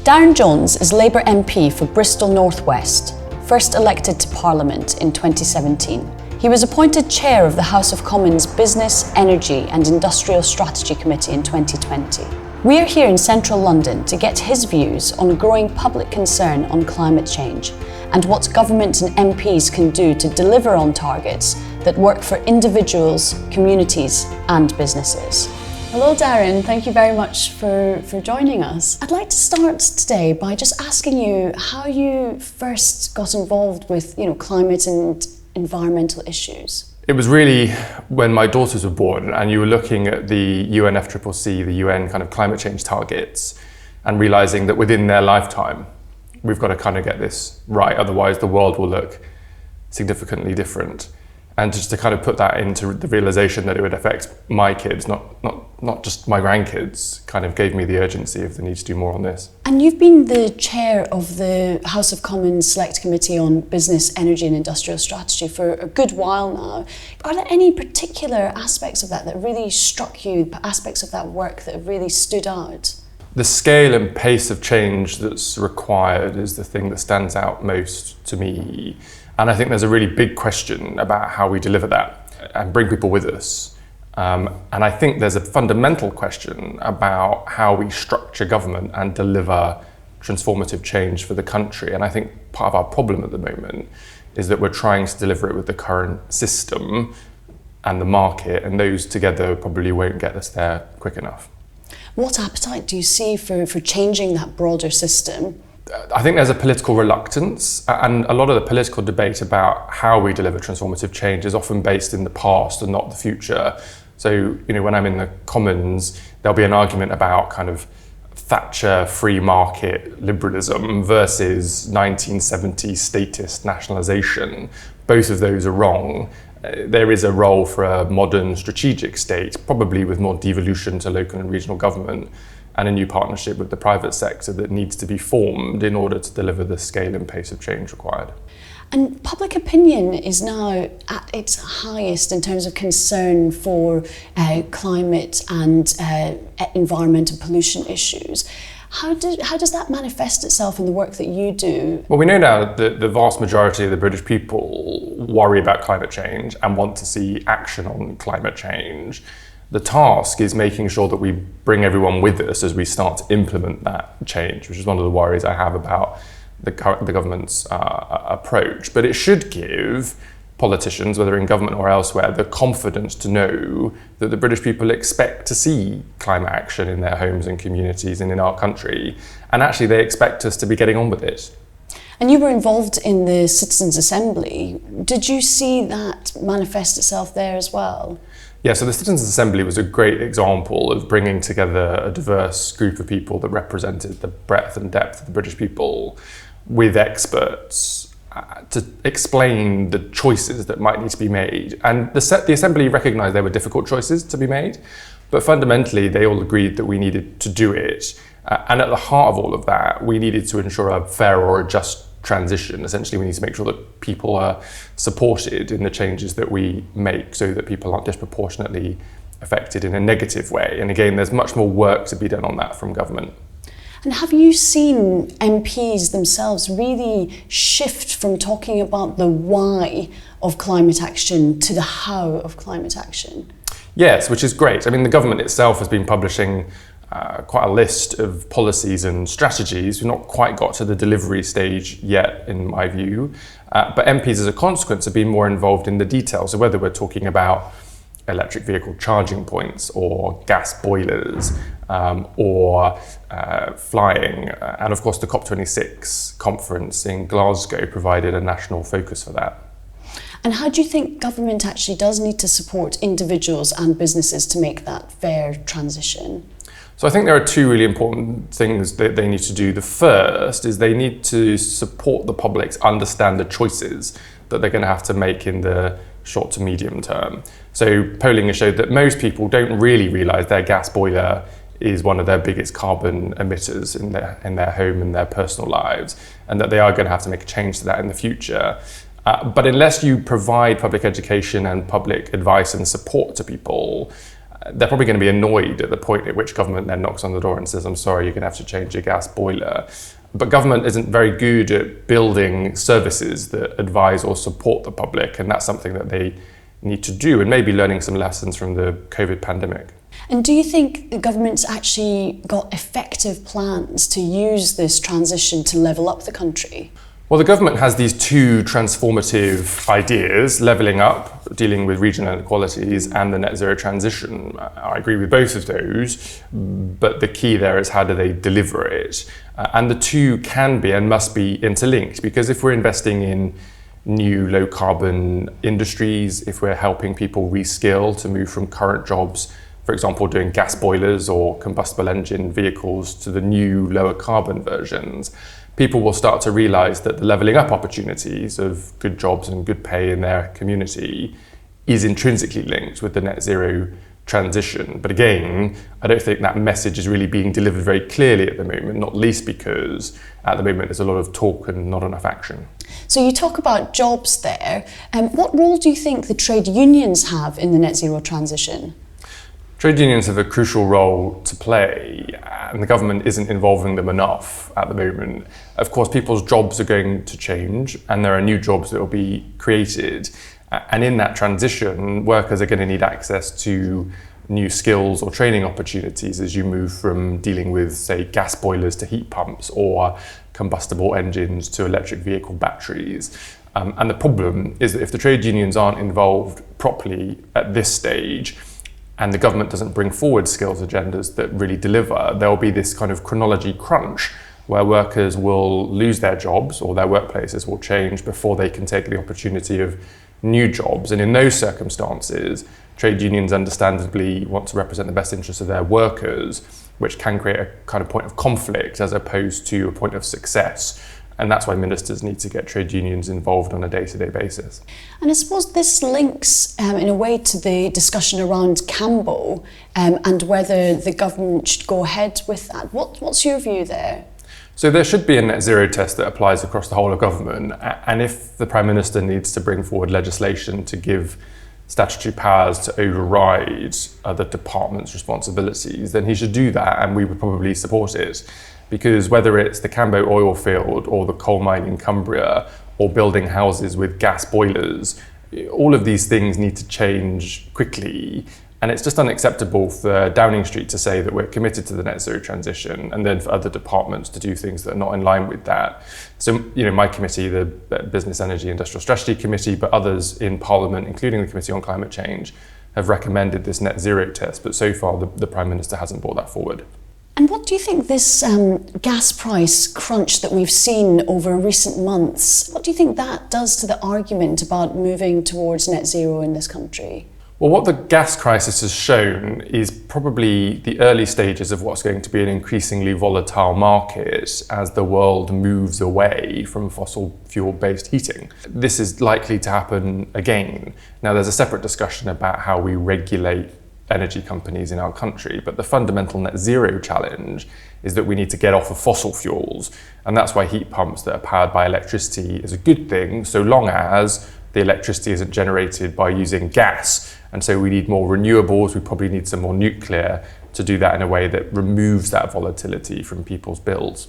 Darren Jones is Labour MP for Bristol North West, first elected to Parliament in 2017. He was appointed Chair of the House of Commons Business, Energy and Industrial Strategy Committee in 2020. We are here in central London to get his views on growing public concern on climate change and what government and MPs can do to deliver on targets that work for individuals, communities and businesses. Hello Darren, thank you very much for joining us. I'd like to start today by just asking you how you first got involved with climate and environmental issues. It was really when my daughters were born and you were looking at the UNFCCC, the UN kind of climate change targets, and realising that within their lifetime, we've got to kind of get this right, otherwise the world will look significantly different. And just to kind of put that into the realisation that it would affect my kids, not just my grandkids, kind of gave me the urgency of the need to do more on this. And you've been the chair of the House of Commons Select Committee on Business, Energy and Industrial Strategy for a good while now. Are there any particular aspects of that really struck you, aspects of that work that really stood out? The scale and pace of change that's required is the thing that stands out most to me. And I think there's a really big question about how we deliver that and bring people with us. And I think there's a fundamental question about how we structure government and deliver transformative change for the country. And I think part of our problem at the moment is that we're trying to deliver it with the current system and the market, and those together probably won't get us there quick enough. What appetite do you see for changing that broader system? I think there's a political reluctance, and a lot of the political debate about how we deliver transformative change is often based in the past and not the future. So, when I'm in the Commons, there'll be an argument about kind of Thatcher free market liberalism versus 1970s statist nationalisation. Both of those are wrong. There is a role for a modern strategic state, probably with more devolution to local and regional government, and a new partnership with the private sector that needs to be formed in order to deliver the scale and pace of change required. And public opinion is now at its highest in terms of concern for climate and environment and pollution issues. How does that manifest itself in the work that you do? Well, we know now that the vast majority of the British people worry about climate change and want to see action on climate change. The task is making sure that we bring everyone with us as we start to implement that change, which is one of the worries I have about the government's approach. But it should give politicians, whether in government or elsewhere, the confidence to know that the British people expect to see climate action in their homes and communities and in our country. And actually they expect us to be getting on with it. And you were involved in the Citizens' Assembly. Did you see that manifest itself there as well? Yeah, so the Citizens' Assembly was a great example of bringing together a diverse group of people that represented the breadth and depth of the British people with experts to explain the choices that might need to be made. And the Assembly recognised there were difficult choices to be made, but fundamentally they all agreed that we needed to do it. And at the heart of all of that, we needed to ensure a fair or a just transition. Essentially, we need to make sure that people are supported in the changes that we make so that people aren't disproportionately affected in a negative way. And again, there's much more work to be done on that from government. And have you seen MPs themselves really shift from talking about the why of climate action to the how of climate action? Yes, which is great. I mean, the government itself has been publishing quite a list of policies and strategies. We've not quite got to the delivery stage yet, in my view. But MPs, as a consequence, have been more involved in the details. So whether we're talking about electric vehicle charging points or gas boilers or flying. And of course, the COP26 conference in Glasgow provided a national focus for that. And how do you think government actually does need to support individuals and businesses to make that fair transition? So I think there are two really important things that they need to do. The first is they need to support the public to understand the choices that they're going to have to make in the short to medium term. So polling has showed that most people don't really realise their gas boiler is one of their biggest carbon emitters in their home and their personal lives, and that they are going to have to make a change to that in the future. But unless you provide public education and public advice and support to people, they're probably going to be annoyed at the point at which government then knocks on the door and says, I'm sorry, you're going to have to change your gas boiler. But government isn't very good at building services that advise or support the public, and that's something that they need to do, and maybe learning some lessons from the COVID pandemic. And do you think the government's actually got effective plans to use this transition to level up the country? Well, the government has these two transformative ideas, levelling up, dealing with regional inequalities, and the net zero transition. I agree with both of those, but the key there is how do they deliver it? And the two can be and must be interlinked, because if we're investing in new low carbon industries, if we're helping people reskill to move from current jobs, for example, doing gas boilers or combustible engine vehicles, to the new lower carbon versions, people will start to realise that the levelling up opportunities of good jobs and good pay in their community is intrinsically linked with the net zero transition. But again, I don't think that message is really being delivered very clearly at the moment, not least because at the moment there's a lot of talk and not enough action. So you talk about jobs there. What role do you think the trade unions have in the net zero transition? Trade unions have a crucial role to play, and the government isn't involving them enough at the moment. Of course, people's jobs are going to change, and there are new jobs that will be created. And in that transition, workers are going to need access to new skills or training opportunities as you move from dealing with, say, gas boilers to heat pumps, or combustible engines to electric vehicle batteries. And the problem is that if the trade unions aren't involved properly at this stage, and the government doesn't bring forward skills agendas that really deliver, there'll be this kind of chronology crunch where workers will lose their jobs or their workplaces will change before they can take the opportunity of new jobs. And in those circumstances, trade unions understandably want to represent the best interests of their workers, which can create a kind of point of conflict as opposed to a point of success. And that's why ministers need to get trade unions involved on a day-to-day basis. And I suppose this links in a way to the discussion around Campbell and whether the government should go ahead with that. What's your view there? So there should be a net zero test that applies across the whole of government. And if the Prime Minister needs to bring forward legislation to give statutory powers to override other departments' responsibilities, then he should do that, and we would probably support it. Because whether it's the Campbell oil field or the coal mine in Cumbria or building houses with gas boilers, all of these things need to change quickly. And it's just unacceptable for Downing Street to say that we're committed to the net zero transition and then for other departments to do things that are not in line with that. So, my committee, the Business, Energy, Industrial Strategy Committee, but others in Parliament, including the Committee on Climate Change, have recommended this net zero test. But so far, the Prime Minister hasn't brought that forward. And what do you think this gas price crunch that we've seen over recent months, what do you think that does to the argument about moving towards net zero in this country? Well, what the gas crisis has shown is probably the early stages of what's going to be an increasingly volatile market as the world moves away from fossil fuel-based heating. This is likely to happen again. Now, there's a separate discussion about how we regulate energy companies in our country, but the fundamental net zero challenge is that we need to get off of fossil fuels, and that's why heat pumps that are powered by electricity is a good thing, so long as the electricity isn't generated by using gas. And so we need more renewables, we probably need some more nuclear to do that in a way that removes that volatility from people's bills.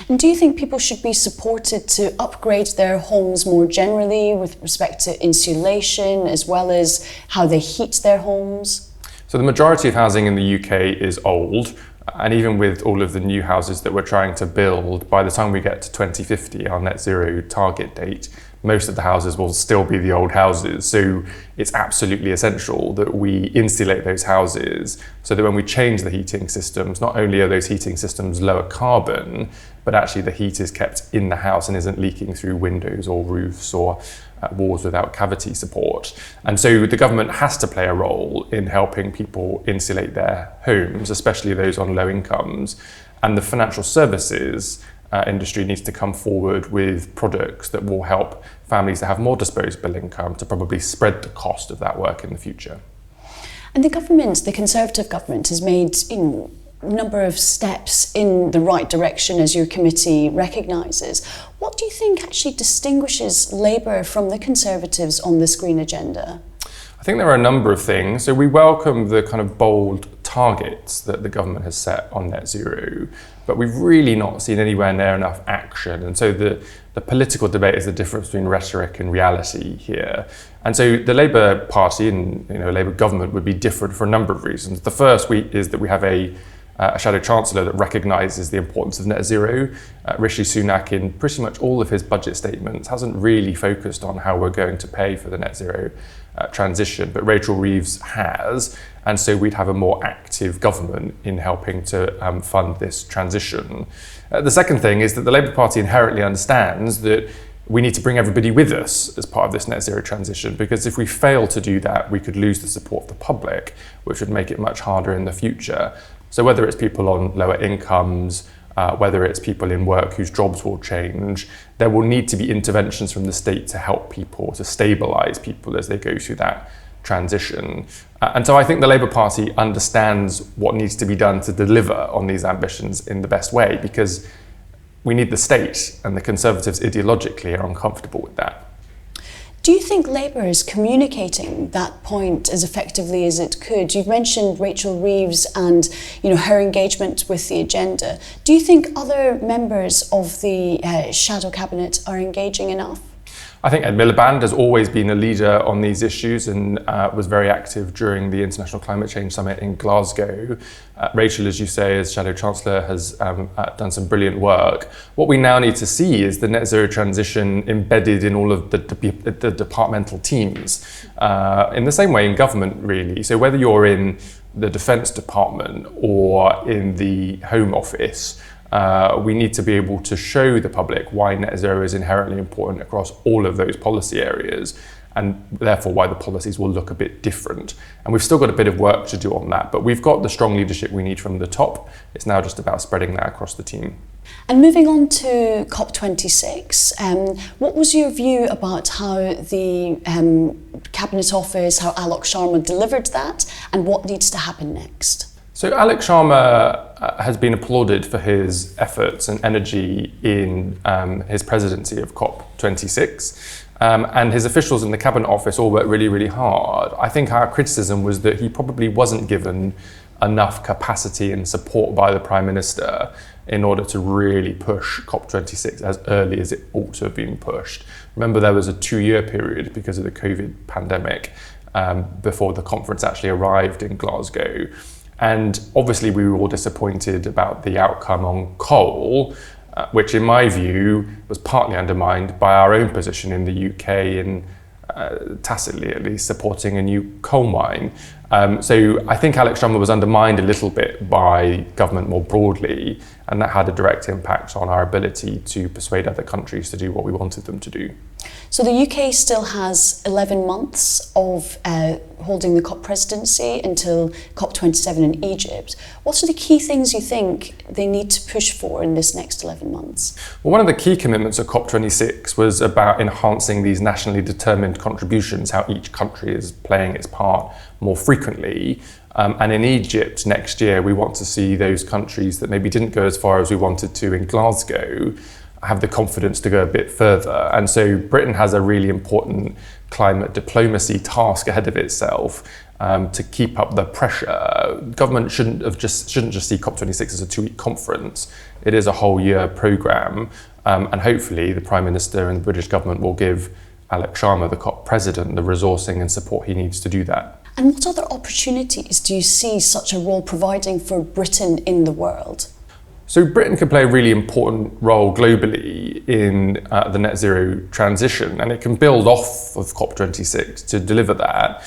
And do you think people should be supported to upgrade their homes more generally with respect to insulation as well as how they heat their homes? So the majority of housing in the UK is old, and even with all of the new houses that we're trying to build, by the time we get to 2050, our net zero target date, most of the houses will still be the old houses. So it's absolutely essential that we insulate those houses so that when we change the heating systems, not only are those heating systems lower carbon, but actually the heat is kept in the house and isn't leaking through windows or roofs or walls without cavity support. And so the government has to play a role in helping people insulate their homes, especially those on low incomes. And the financial services industry needs to come forward with products that will help families that have more disposable income to probably spread the cost of that work in the future. And the government, the Conservative government, has made a number of steps in the right direction, as your committee recognises. What do you think actually distinguishes Labour from the Conservatives on this green agenda? I think there are a number of things. So we welcome the kind of bold targets that the government has set on net zero, but we've really not seen anywhere near enough action. And so the political debate is the difference between rhetoric and reality here. And so the Labour Party and Labour government would be different for a number of reasons. The first is that we have a Shadow Chancellor that recognises the importance of net zero. Rishi Sunak, in pretty much all of his budget statements, hasn't really focused on how we're going to pay for the net zero transition, but Rachel Reeves has, and so we'd have a more active government in helping to fund this transition. The second thing is that the Labour Party inherently understands that we need to bring everybody with us as part of this net zero transition, because if we fail to do that, we could lose the support of the public, which would make it much harder in the future. So whether it's people on lower incomes, whether it's people in work whose jobs will change, there will need to be interventions from the state to help people, to stabilise people as they go through that transition. And so I think the Labour Party understands what needs to be done to deliver on these ambitions in the best way, because we need the state, and the Conservatives ideologically are uncomfortable with that. Do you think Labour is communicating that point as effectively as it could? You've mentioned Rachel Reeves and her engagement with the agenda. Do you think other members of the shadow cabinet are engaging enough? I think Ed Miliband has always been a leader on these issues and was very active during the International Climate Change Summit in Glasgow. Rachel, as you say, as Shadow Chancellor, has done some brilliant work. What we now need to see is the net zero transition embedded in all of the departmental teams, in the same way in government, really. So whether you're in the Defence Department or in the Home Office, we need to be able to show the public why net zero is inherently important across all of those policy areas, and therefore why the policies will look a bit different. And we've still got a bit of work to do on that, but we've got the strong leadership we need from the top. It's now just about spreading that across the team. And moving on to COP26, what was your view about how the Cabinet Office, how Alok Sharma delivered that, and what needs to happen next? So Alok Sharma has been applauded for his efforts and energy in his presidency of COP26, and his officials in the Cabinet Office all worked really, really hard. I think our criticism was that he probably wasn't given enough capacity and support by the Prime Minister in order to really push COP26 as early as it ought to have been pushed. Remember, there was a 2-year period because of the COVID pandemic before the conference actually arrived in Glasgow. And obviously we were all disappointed about the outcome on coal, which in my view was partly undermined by our own position in the UK in tacitly at least supporting a new coal mine. So I think Alok Sharma was undermined a little bit by government more broadly, and that had a direct impact on our ability to persuade other countries to do what we wanted them to do. So the UK still has 11 months of holding the COP presidency until COP27 in Egypt. What are the key things you think they need to push for in this next 11 months? Well, one of the key commitments of COP26 was about enhancing these nationally determined contributions, how each country is playing its part more frequently. And in Egypt next year, we want to see those countries that maybe didn't go as far as we wanted to in Glasgow have the confidence to go a bit further. And so Britain has a really important climate diplomacy task ahead of itself to keep up the pressure. Government shouldn't just see COP26 as a 2-week conference. It is a whole year programme. And hopefully the Prime Minister and the British government will give Alok Sharma, the COP president, the resourcing and support he needs to do that. And what other opportunities do you see such a role providing for Britain in the world? So Britain can play a really important role globally in the net zero transition, and it can build off of COP26 to deliver that.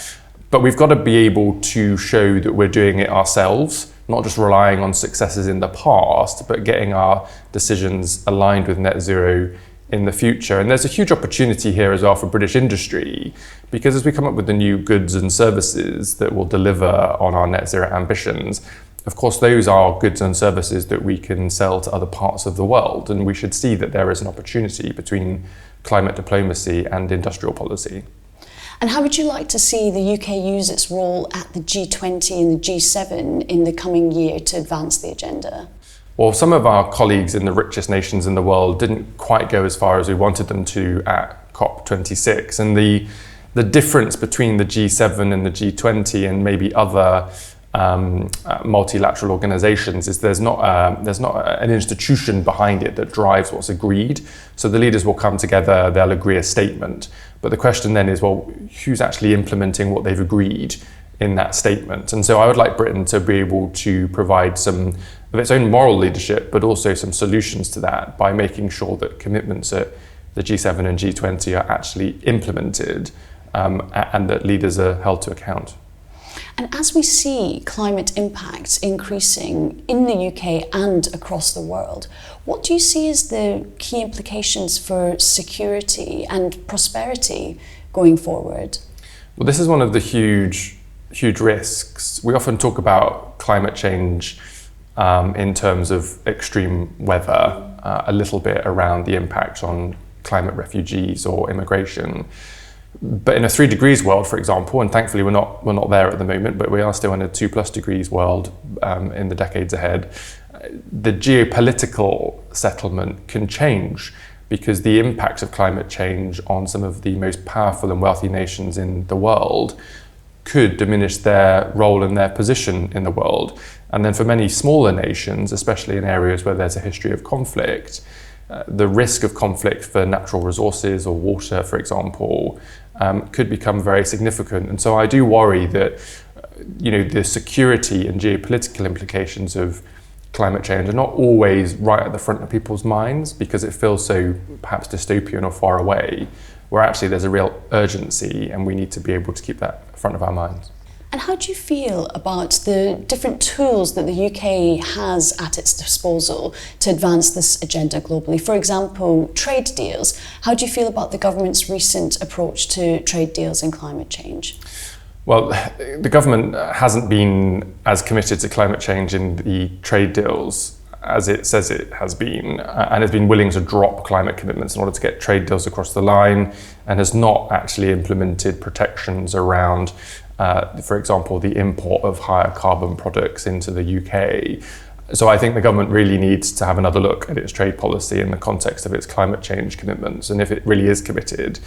But we've got to be able to show that we're doing it ourselves, not just relying on successes in the past, but getting our decisions aligned with net zero in the future. And there's a huge opportunity here as well for British industry, because as we come up with the new goods and services that will deliver on our net zero ambitions, of course, those are goods and services that we can sell to other parts of the world, and we should see that there is an opportunity between climate diplomacy and industrial policy. And how would you like to see the UK use its role at the G20 and the G7 in the coming year to advance the agenda? Well, some of our colleagues in the richest nations in the world didn't quite go as far as we wanted them to at COP26, and the The difference between the G7 and the G20 and maybe other multilateral organizations is there's not an institution behind it that drives what's agreed. So the leaders will come together, they'll agree a statement. But the question then is, well, who's actually implementing what they've agreed in that statement? And so I would like Britain to be able to provide some of its own moral leadership, but also some solutions to that by making sure that commitments at the G7 and G20 are actually implemented and that leaders are held to account. And as we see climate impacts increasing in the UK and across the world, what do you see as the key implications for security and prosperity going forward? Well, this is one of the huge risks. We often talk about climate change in terms of extreme weather, a little bit around the impact on climate refugees or immigration. But in a 3 degrees world, for example, and thankfully we're not there at the moment, but we are still in a 2+ degrees world in the decades ahead, the geopolitical settlement can change because the impacts of climate change on some of the most powerful and wealthy nations in the world could diminish their role and their position in the world. And then for many smaller nations, especially in areas where there's a history of conflict, the risk of conflict for natural resources or water, for example, could become very significant. And so I do worry that the security and geopolitical implications of climate change are not always right at the front of people's minds because it feels so perhaps dystopian or far away, where actually there's a real urgency and we need to be able to keep that at the front of our minds. And how do you feel about the different tools that the UK has at its disposal to advance this agenda globally? For example, trade deals. How do you feel about the government's recent approach to trade deals and climate change? Well, the government hasn't been as committed to climate change in the trade deals as it says it has been, and has been willing to drop climate commitments in order to get trade deals across the line, and has not actually implemented protections around for example, the import of higher carbon products into the UK. So I think the government really needs to have another look at its trade policy in the context of its climate change commitments. And if it really is committed,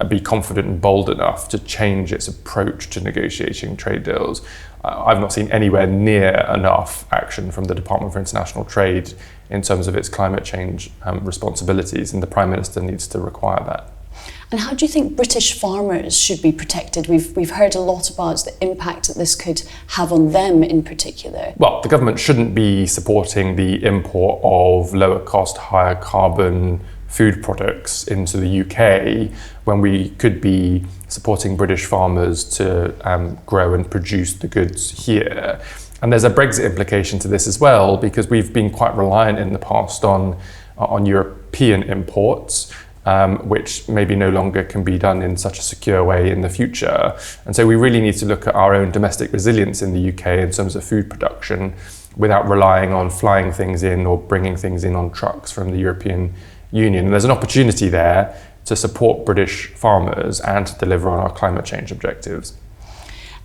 be confident and bold enough to change its approach to negotiating trade deals. I've not seen anywhere near enough action from the Department for International Trade in terms of its climate change responsibilities, and the Prime Minister needs to require that. And how do you think British farmers should be protected? We've heard a lot about the impact that this could have on them in particular. Well, the government shouldn't be supporting the import of lower cost, higher carbon food products into the UK when we could be supporting British farmers to grow and produce the goods here. And there's a Brexit implication to this as well, because we've been quite reliant in the past on European imports, which maybe no longer can be done in such a secure way in the future. And so we really need to look at our own domestic resilience in the UK in terms of food production without relying on flying things in or bringing things in on trucks from the European Union. And there's an opportunity there to support British farmers and to deliver on our climate change objectives.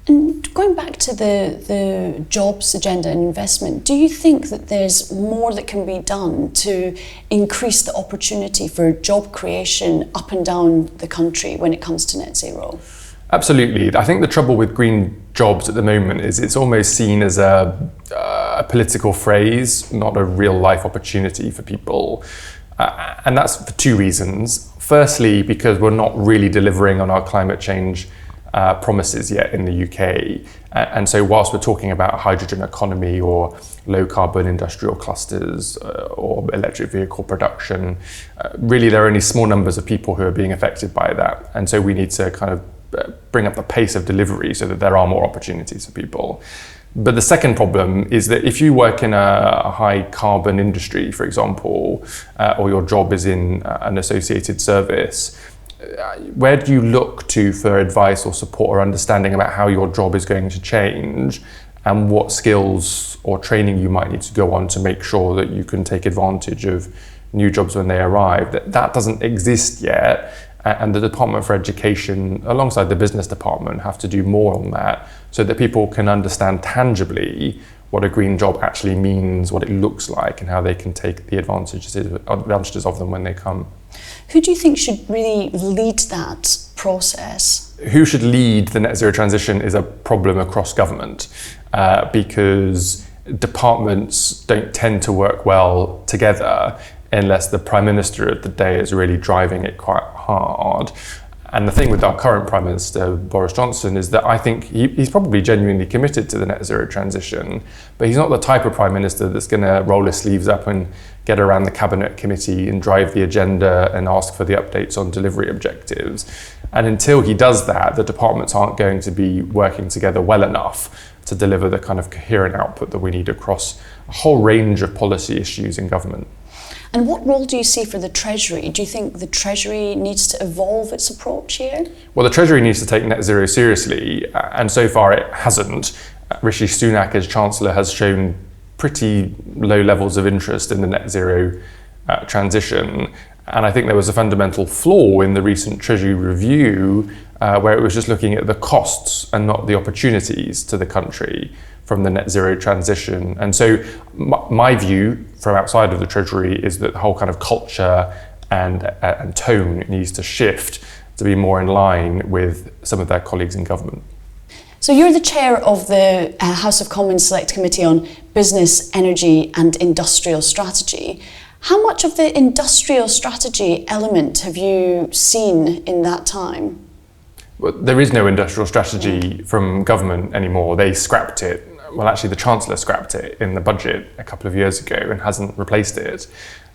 And going back to the jobs agenda and investment, do you think that there's more that can be done to increase the opportunity for job creation up and down the country when it comes to net zero? Absolutely. I think the trouble with green jobs at the moment is it's almost seen as a political phrase, not a real life opportunity for people. And that's for 2 reasons. Firstly, because we're not really delivering on our climate change promises yet in the UK. And so whilst we're talking about a hydrogen economy or low carbon industrial clusters or electric vehicle production, really there are only small numbers of people who are being affected by that. And so we need to kind of bring up the pace of delivery so that there are more opportunities for people. But the second problem is that if you work in a high carbon industry, for example, or your job is in an associated service, where do you look to for advice or support or understanding about how your job is going to change and what skills or training you might need to go on to make sure that you can take advantage of new jobs when they arrive? That doesn't exist yet, and the Department for Education alongside the business department have to do more on that so that people can understand tangibly what a green job actually means, what it looks like, and how they can take the advantages of them when they come. Who do you think should really lead that process? Who should lead the net zero transition is a problem across government, because departments don't tend to work well together unless the Prime Minister of the day is really driving it quite hard. And the thing with our current Prime Minister, Boris Johnson, is that I think he's probably genuinely committed to the net zero transition, but he's not the type of Prime Minister that's going to roll his sleeves up and get around the Cabinet Committee and drive the agenda and ask for the updates on delivery objectives. And until he does that, the departments aren't going to be working together well enough to deliver the kind of coherent output that we need across a whole range of policy issues in government. And what role do you see for the Treasury? Do you think the Treasury needs to evolve its approach here? Well, the Treasury needs to take net zero seriously, and so far it hasn't. Rishi Sunak, as Chancellor, has shown pretty low levels of interest in the net zero transition. And I think there was a fundamental flaw in the recent Treasury review where it was just looking at the costs and not the opportunities to the country from the net zero transition. And so my view from outside of the Treasury is that the whole kind of culture and tone needs to shift to be more in line with some of their colleagues in government. So you're the chair of the House of Commons Select Committee on Business, Energy and Industrial Strategy. How much of the industrial strategy element have you seen in that time? Well, there is no industrial strategy from government anymore. They scrapped it. Well, actually, the Chancellor scrapped it in the budget a couple of years ago and hasn't replaced it.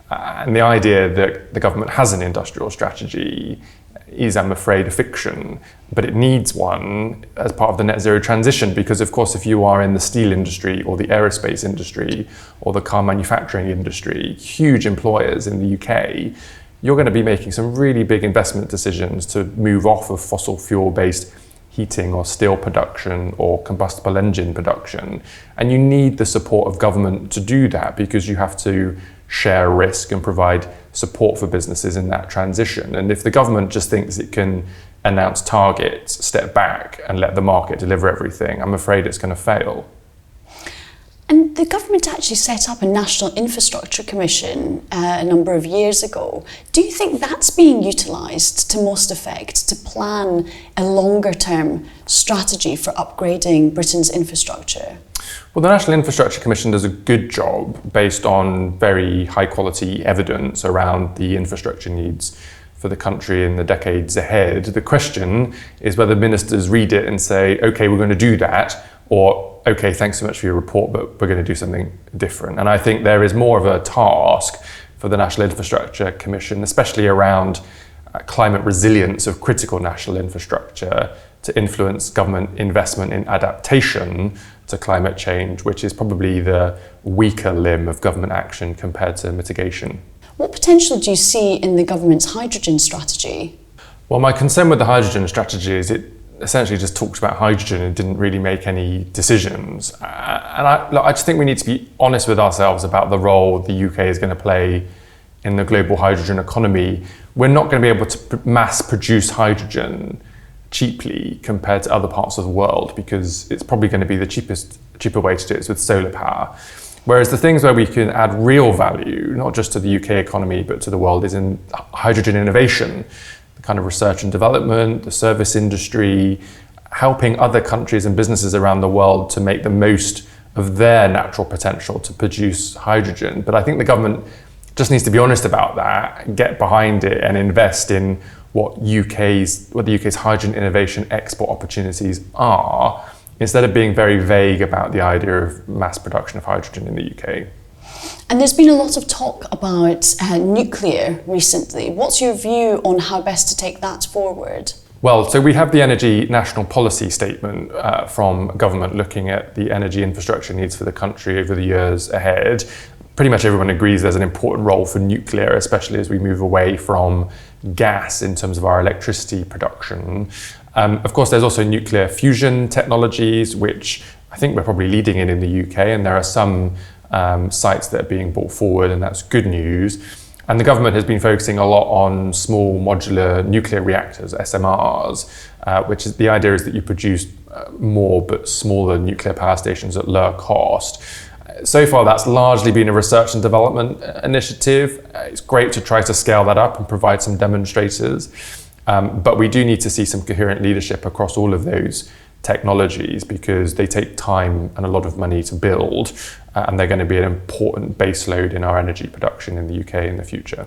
And the idea that the government has an industrial strategy is, I'm afraid, a fiction, but it needs one as part of the net zero transition, because of course if you are in the steel industry or the aerospace industry or the car manufacturing industry, huge employers in the UK, you're going to be making some really big investment decisions to move off of fossil fuel based heating or steel production or combustible engine production. And you need the support of government to do that, because you have to share risk and provide support for businesses in that transition. And if the government just thinks it can announce targets, step back and let the market deliver everything, I'm afraid it's going to fail. And the government actually set up a National Infrastructure Commission a number of years ago. Do you think that's being utilised to most effect to plan a longer term strategy for upgrading Britain's infrastructure? Well, the National Infrastructure Commission does a good job based on very high quality evidence around the infrastructure needs for the country in the decades ahead. The question is whether ministers read it and say, okay, we're going to do that, or okay, thanks so much for your report, but we're going to do something different. And I think there is more of a task for the National Infrastructure Commission, especially around climate resilience of critical national infrastructure, to influence government investment in adaptation to climate change, which is probably the weaker limb of government action compared to mitigation. What potential do you see in the government's hydrogen strategy? Well, my concern with the hydrogen strategy is it essentially just talked about hydrogen and didn't really make any decisions. And I just think we need to be honest with ourselves about the role the UK is going to play in the global hydrogen economy. We're not going to be able to mass produce hydrogen cheaply compared to other parts of the world, because it's probably going to be the cheaper way to do it is with solar power. Whereas the things where we can add real value, not just to the UK economy, but to the world, is in hydrogen innovation, the kind of research and development, the service industry, helping other countries and businesses around the world to make the most of their natural potential to produce hydrogen. But I think the government just needs to be honest about that, get behind it and invest in what the UK's hydrogen innovation export opportunities are, instead of being very vague about the idea of mass production of hydrogen in the UK. And there's been a lot of talk about nuclear recently. What's your view on how best to take that forward? Well, so we have the Energy National Policy Statement from government looking at the energy infrastructure needs for the country over the years ahead. Pretty much everyone agrees there's an important role for nuclear, especially as we move away from gas in terms of our electricity production. Of course, there's also nuclear fusion technologies, which I think we're probably leading in the UK, and there are some sites that are being brought forward, and that's good news. And the government has been focusing a lot on small modular nuclear reactors, SMRs, which is the idea is that you produce more but smaller nuclear power stations at lower cost. So far, that's largely been a research and development initiative. It's great to try to scale that up and provide some demonstrators. But we do need to see some coherent leadership across all of those technologies because they take time and a lot of money to build, and they're going to be an important baseload in our energy production in the UK in the future.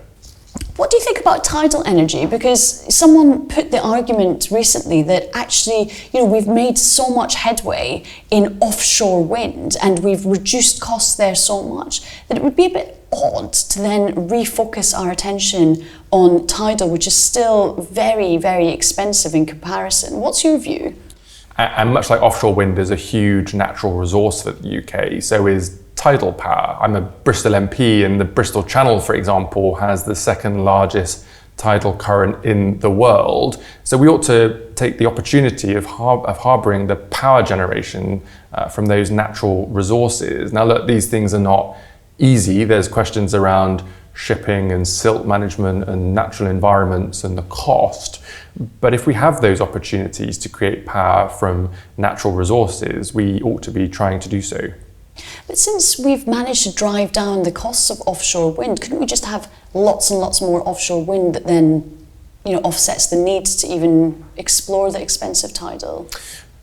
What do you think about tidal energy? Because someone put the argument recently that actually, we've made so much headway in offshore wind and we've reduced costs there so much that it would be a bit odd to then refocus our attention on tidal, which is still very, very expensive in comparison. What's your view? And much like offshore wind is a huge natural resource for the UK, so is tidal power. I'm a Bristol MP, and the Bristol Channel, for example, has the second largest tidal current in the world. So we ought to take the opportunity of harbouring the power generation from those natural resources. Now look, these things are not easy. There's questions around shipping and silt management and natural environments and the cost. But if we have those opportunities to create power from natural resources, we ought to be trying to do so. But since we've managed to drive down the costs of offshore wind, couldn't we just have lots and lots more offshore wind that then, offsets the need to even explore the expensive tidal?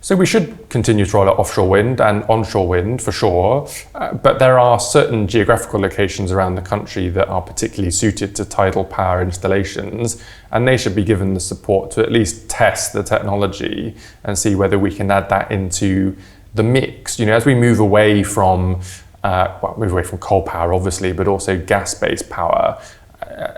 So we should continue to roll out offshore wind and onshore wind for sure, but there are certain geographical locations around the country that are particularly suited to tidal power installations, and they should be given the support to at least test the technology and see whether we can add that into the mix. As we move away from coal power, obviously, but also gas-based power,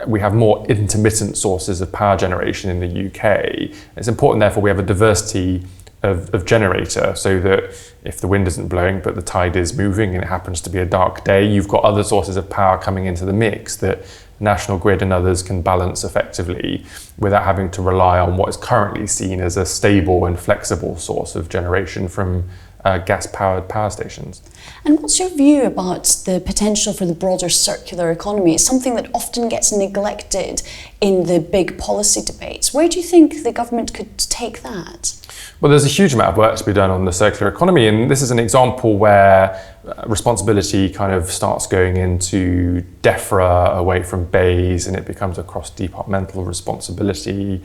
we have more intermittent sources of power generation in the UK. It's important, therefore, we have a diversity of generator, so that if the wind isn't blowing but the tide is moving and it happens to be a dark day, you've got other sources of power coming into the mix that National Grid and others can balance effectively without having to rely on what is currently seen as a stable and flexible source of generation from gas-powered power stations. And what's your view about the potential for the broader circular economy? It's something that often gets neglected in the big policy debates. Where do you think the government could take that? Well, there's a huge amount of work to be done on the circular economy, and this is an example where responsibility kind of starts going into DEFRA away from BEIS, and it becomes a cross-departmental responsibility.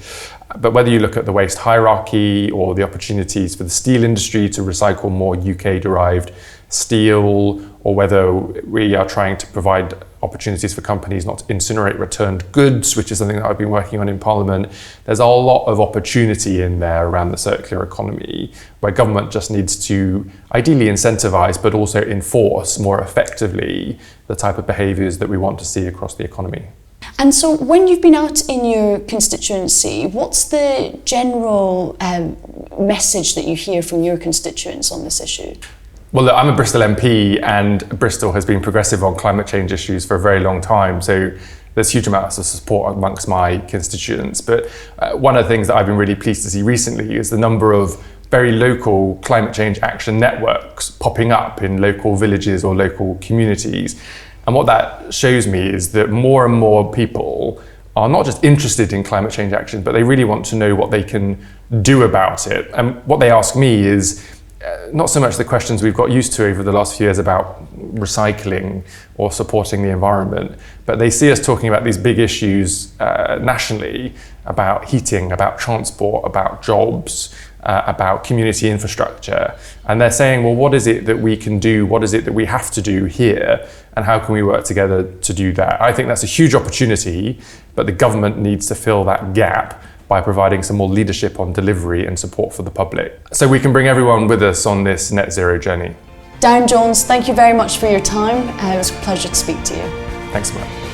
But whether you look at the waste hierarchy or the opportunities for the steel industry to recycle more UK-derived steel, or whether we are trying to provide opportunities for companies not to incinerate returned goods, which is something that I've been working on in Parliament, there's a lot of opportunity in there around the circular economy, where government just needs to ideally incentivise but also enforce more effectively the type of behaviours that we want to see across the economy. And so when you've been out in your constituency, what's the general message that you hear from your constituents on this issue? Well, look, I'm a Bristol MP, and Bristol has been progressive on climate change issues for a very long time, so there's huge amounts of support amongst my constituents. But one of the things that I've been really pleased to see recently is the number of very local climate change action networks popping up in local villages or local communities. And what that shows me is that more and more people are not just interested in climate change action, but they really want to know what they can do about it. And what they ask me is not so much the questions we've got used to over the last few years about recycling or supporting the environment, but they see us talking about these big issues nationally, about heating, about transport, about jobs, about community infrastructure. And they're saying, well, what is it that we can do? What is it that we have to do here? And how can we work together to do that? I think that's a huge opportunity, but the government needs to fill that gap by providing some more leadership on delivery and support for the public, so we can bring everyone with us on this net zero journey. Darren Jones, thank you very much for your time. It was a pleasure to speak to you. Thanks so much.